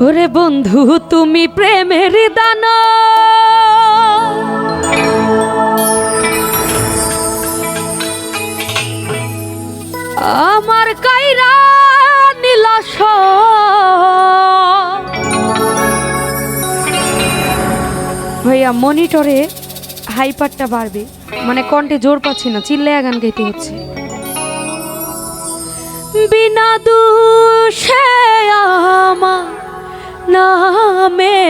ওরে বন্ধু তুমি প্রেমের দানা, আমার কাইরা নীলাশ। ভাইয়া মনিটরে হাইপারটা বাড়বে, মানে কণ্ঠে জোর পাচ্ছি না, চিল্লায়া গান গাইতে হচ্ছে। বিনা দোষে আমার নামে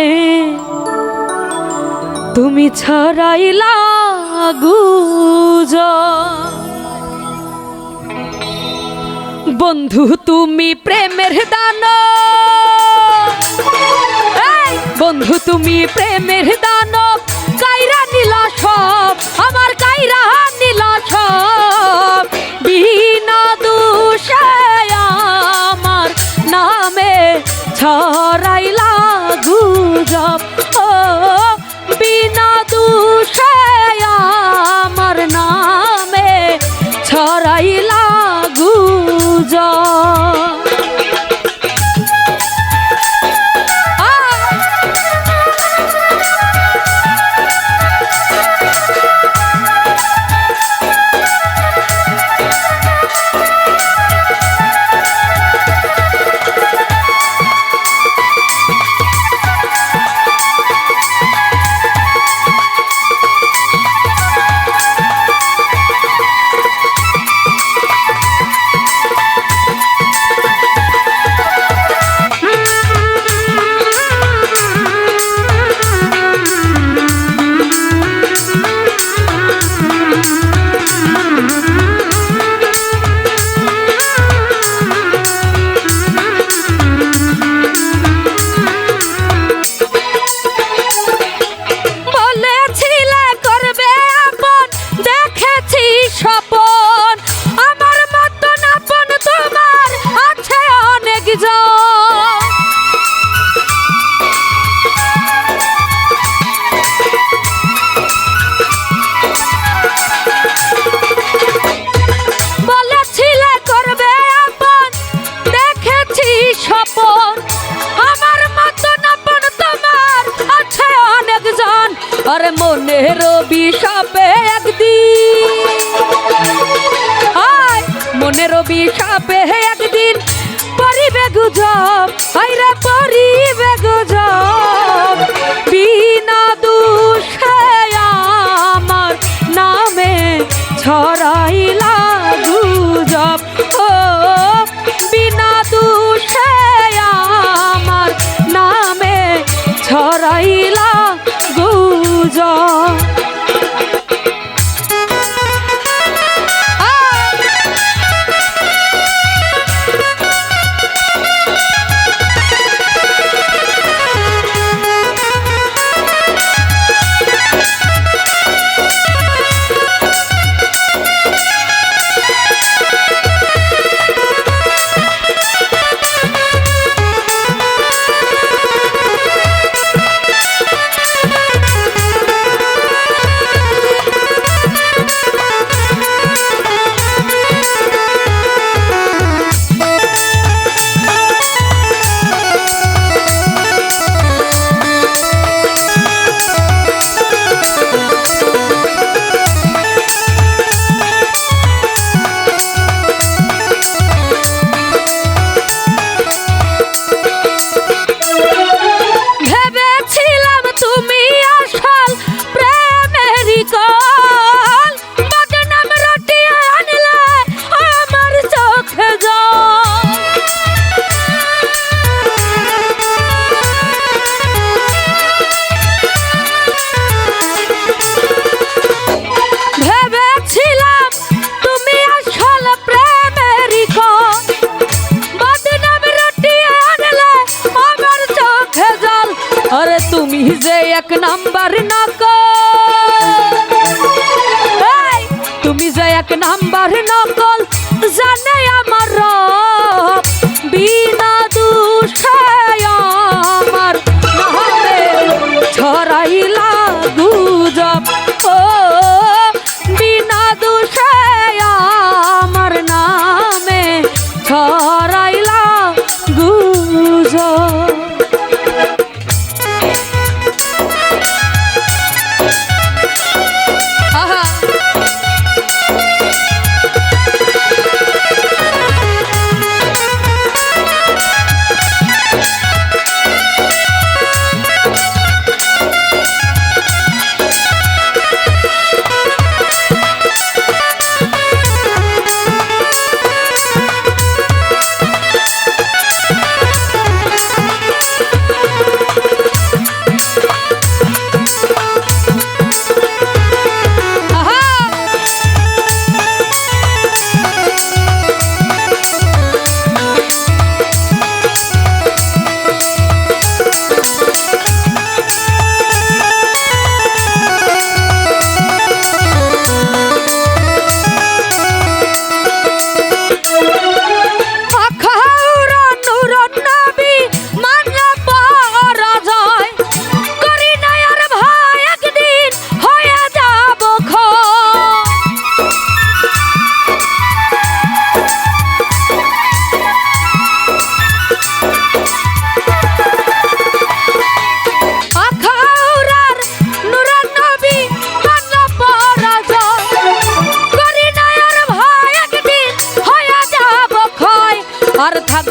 তুমি ছড়াইলা গুজব। বন্ধু তুমি প্রেমের দানা, বন্ধু তুমি প্রেমের দানব, কাইরা নিলা সব, আমার কাইরা নিলা সব। বিনা দোষে আমার নামে ছড়াইলা গুজব। ও বিনা দোষে আমার নামে ছড়াইলা গুজব। আর মনের অভিশাপে একদিন, মনের অভিশাপে একদিন পরিবে গুজব, হায়রে পরিবে গুজব। বিনা দোষে আমার নামে ছড়াইলা গুজব। ও বিনা দোষে আমার নামে ছড়াইলা গুজব।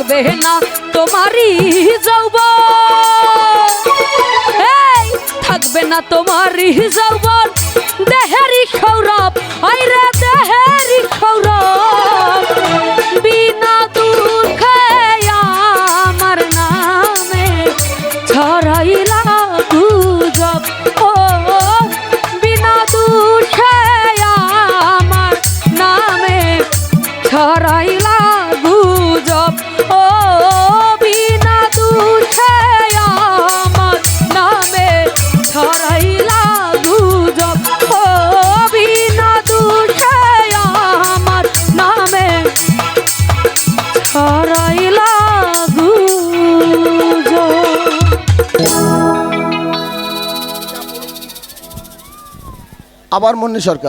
থাকবে না তোমারই যৌবন, এই থাকবে না তোমারই যৌবন, দেহেরই সৌরভ, আইরে দেহেরই সৌরভ, বিনা দুঃখে আমার নামে ছড়াইলা গুজব, ও বিনা দুঃখে আমার নামে ছড়াইলা গুজব, ও বিনা দুঃখে আমার নামে ছড়াইলা গুজব, ও বিনা দুঃখে আমার নামে ছড়াইলা গুজব। আবার মুন্নি সরকার।